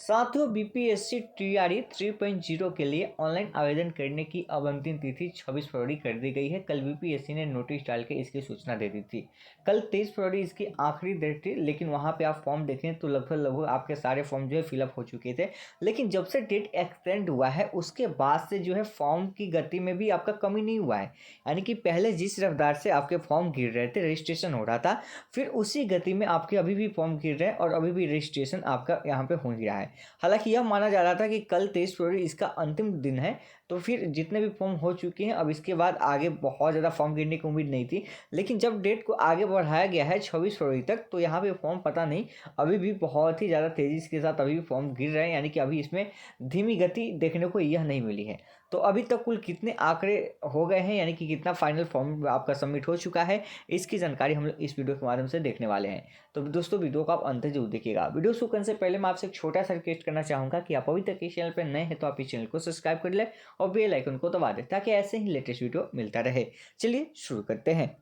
साथियों BPSC TRE 3.0 के लिए ऑनलाइन आवेदन करने की अब अंतिम तिथि 26 फरवरी कर दी गई है। कल बीपीएससी ने नोटिस डाल के इसकी सूचना दे दी थी। कल 23 फरवरी इसकी आखिरी डेट थी, लेकिन वहां पे आप फॉर्म देखें तो लगभग आपके सारे फॉर्म जो है फिलअप हो चुके थे। लेकिन जब से डेट एक्सटेंड हुआ है उसके बाद से जो है फॉर्म की गति में भी आपका कमी नहीं हुआ है। यानी कि पहले जिस रफ्तार से आपके फॉर्म गिर रहे थे, रजिस्ट्रेशन हो रहा था, फिर उसी गति में आपके अभी भी फॉर्म गिर रहे हैं और अभी भी रजिस्ट्रेशन आपका यहाँ पे हो ही रहा है। हालांकि यह माना जा रहा था कि कल 23 फरवरी इसका अंतिम दिन है, तो फिर जितने भी फॉर्म हो चुके हैं अब इसके बाद आगे बहुत ज़्यादा फॉर्म गिरने की उम्मीद नहीं थी। लेकिन जब डेट को आगे बढ़ाया गया है 26 फरवरी तक, तो यहाँ पे फॉर्म पता नहीं अभी भी बहुत ही ज़्यादा तेज़ी के साथ अभी भी फॉर्म गिर रहे हैं। यानी कि अभी इसमें धीमी गति देखने को यह नहीं मिली है। तो अभी तक कुल कितने आंकड़े हो गए हैं, यानी कि कितना फाइनल फॉर्म आपका सबमिट हो चुका है, इसकी जानकारी हम लोग इस वीडियो के माध्यम से देखने वाले हैं। तो दोस्तों वीडियो को आप अंत जरूर देखिएगा। वीडियो शुरू करने से पहले मैं आपसे एक छोटा सा रिक्वेस्ट करना चाहूँगा कि आप अभी तक इस चैनल पर नए हैं तो आप इस चैनल को सब्सक्राइब कर लें और बेल आइकन को दबा दें ताकि ऐसे ही लेटेस्ट वीडियो मिलता रहे। चलिए शुरू करते हैं।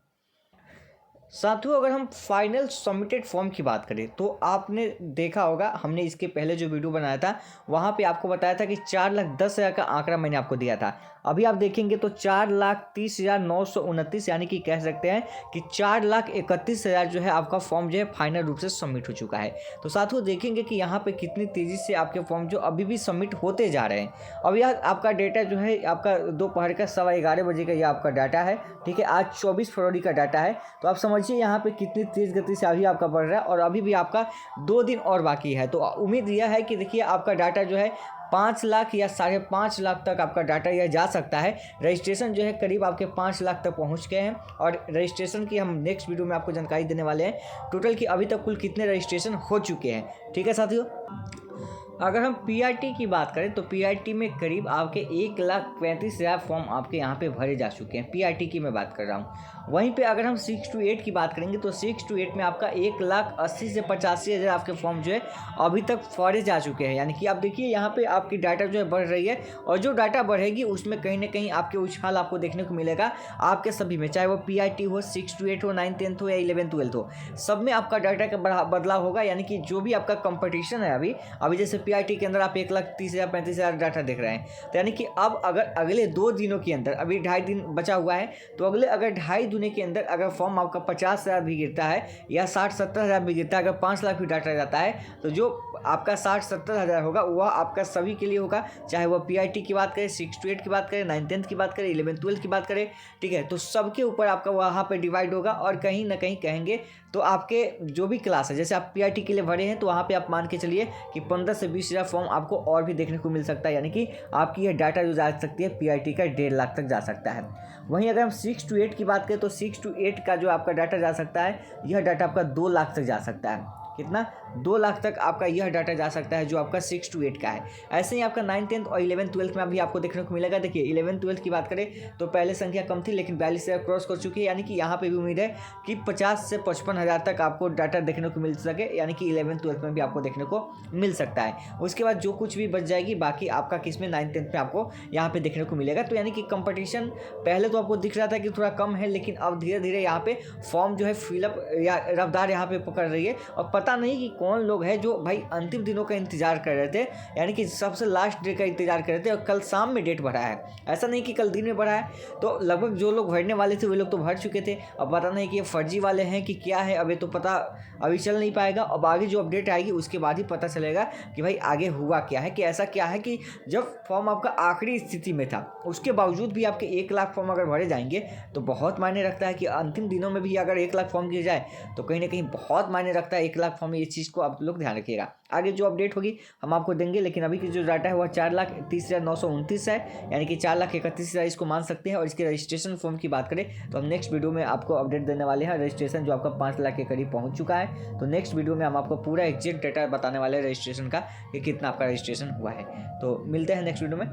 साथियों अगर हम फाइनल सबमिटेड फॉर्म की बात करें तो आपने देखा होगा, हमने इसके पहले जो वीडियो बनाया था वहाँ पे आपको बताया था कि 4,10,000 का आंकड़ा मैंने आपको दिया था। अभी आप देखेंगे तो 4,30,929 यानी कि कह सकते हैं कि 4,31,000 जो है आपका फॉर्म जो है फाइनल रूप से सबमिट हो चुका है। तो साथियों देखेंगे कि यहाँ पे कितनी तेज़ी से आपके फॉर्म जो अभी भी सबमिट होते जा रहे हैं। अब यह आपका डेटा जो है आपका दोपहर का 11:15 बजे का यह आपका डाटा है, ठीक है। आज 24 फरवरी का डाटा है, तो आप समझिए यहाँ पे कितनी तेज़ गति से अभी आपका बढ़ रहा है और अभी भी आपका 2 दिन और बाकी है। तो उम्मीद यह है कि देखिए आपका डाटा जो है 5 लाख या 5.5 लाख तक आपका डाटा यह जा सकता है। रजिस्ट्रेशन जो है करीब आपके 5 लाख तक पहुंच गए हैं और रजिस्ट्रेशन की हम नेक्स्ट वीडियो में आपको जानकारी देने वाले हैं टोटल कि अभी तक कुल कितने रजिस्ट्रेशन हो चुके हैं, ठीक है साथियों। अगर हम पीआरटी की बात करें तो पीआरटी में करीब आपके 1,35,000 फॉर्म आपके यहाँ पे भरे जा चुके हैं। पीआरटी की मैं बात कर रहा हूँ। वहीं पे अगर हम 6 to 8 की बात करेंगे तो 6 to 8 में आपका 1,80,000 से 85,000 आपके फॉर्म जो है अभी तक फॉरे जा चुके हैं। यानी कि आप देखिए यहाँ पे आपकी डाटा जो है बढ़ रही है और जो डाटा बढ़ेगी उसमें कहीं ना कहीं आपके उछाल आपको देखने को मिलेगा आपके सभी में, चाहे वो पीआरटी हो, 6 to 8 हो, 9th 10th हो या 11th 12th हो, सब में आपका डाटा का बदलाव होगा। यानी कि जो भी आपका कंपटीशन है अभी जैसे पीआरटी के अंदर आप 1,30,000 35,000 डाटा देख रहे हैं, तो यानी कि अब अगर अगले 2 दिनों के अंदर, अभी 2.5 दिन बचा हुआ है, तो अगले अगर 2.5 दिन के अंदर अगर फॉर्म आपका 50,000 भी गिरता है या 60-70,000 भी गिरता है, अगर 5 लाख भी डाटा जाता है, तो जो आपका 60-70,000 होगा वह आपका सभी के लिए होगा, चाहे वह पीआरटी की बात करें, 6 to 8 की बात करें, 9th 10th की बात करें, 11th 12th की बात करें, ठीक है। तो सबके ऊपर आपका वहाँ पे डिवाइड होगा और कहीं ना कहीं कहेंगे तो आपके जो भी क्लास है, जैसे आप पीआरटी के लिए भरे हैं तो वहाँ पे आप मान के चलिए कि 15 से 20,000 फॉर्म आपको और भी देखने को मिल सकता है। यानी कि आपकी यह डाटा जो जा सकती है पीआरटी का 1.5 लाख तक जा सकता है। वहीं अगर हम 6 to 8 की बात करें तो 6 to 8 का जो आपका डाटा जा सकता है, यह डाटा आपका 2 लाख तक जा सकता है। कितना? 2 लाख तक आपका यह डाटा जा सकता है जो आपका 6 to 8 का है। ऐसे ही आपका 9th 10th और 11th 12th में अभी आपको देखने को मिलेगा। देखिए 11th 12th की बात करें तो पहले संख्या कम थी लेकिन 42,000 क्रॉस कर चुकी है। यानी कि यहाँ पे भी उम्मीद है कि 50 से 55,000 तक आपको डाटा देखने को मिल सके, यानी कि 11th 12th में भी आपको देखने को मिल सकता है। उसके बाद जो कुछ भी बच जाएगी बाकी आपका किस में 9th 10th में आपको यहाँ पे देखने को मिलेगा। तो यानी कि कंपटीशन पहले तो आपको दिख रहा था कि थोड़ा कम है, लेकिन अब धीरे धीरे यहाँ पे फॉर्म जो है फिलअप या रफ्तार यहाँ पे पकड़ रही है। और पता नहीं कि कौन लोग हैं जो भाई अंतिम दिनों का इंतजार कर रहे थे, यानी कि सबसे लास्ट डे का इंतजार कर रहे थे और कल शाम में डेट बढ़ा है, ऐसा नहीं कि कल दिन में बढ़ा है। तो लगभग जो लोग भरने वाले थे वे लोग तो भर चुके थे। अब पता नहीं कि ये फर्जी वाले हैं कि क्या है, अभी तो पता अभी चल नहीं पाएगा। अब आगे जो अपडेट आएगी उसके बाद ही पता चलेगा कि भाई आगे हुआ क्या है, कि ऐसा क्या है कि जब फॉर्म आपका आखिरी स्थिति में था उसके बावजूद भी आपके 1 लाख फॉर्म अगर भरे जाएंगे तो बहुत मायने रखता है कि अंतिम दिनों में भी अगर 1 लाख फॉर्म गिर जाए तो कहीं ना कहीं बहुत मायने रखता है 1 लाख फॉर्म। इस चीज़ को आप लोग ध्यान रखिएगा, आगे जो अपडेट होगी हम आपको देंगे। लेकिन अभी की जो डाटा है वह 4,30,929 है, यानी कि 4,31,000 इसको मान सकते हैं। और इसके रजिस्ट्रेशन फॉर्म की बात करें तो हम नेक्स्ट वीडियो में आपको अपडेट देने वाले हैं। रजिस्ट्रेशन जो आपका 5 लाख के करीब पहुंच चुका है, तो नेक्स्ट वीडियो में हम आपको पूरा एग्जैक्ट डाटा बताने वाले हैं रजिस्ट्रेशन का कि कितना आपका रजिस्ट्रेशन हुआ है। तो मिलते हैं नेक्स्ट वीडियो में।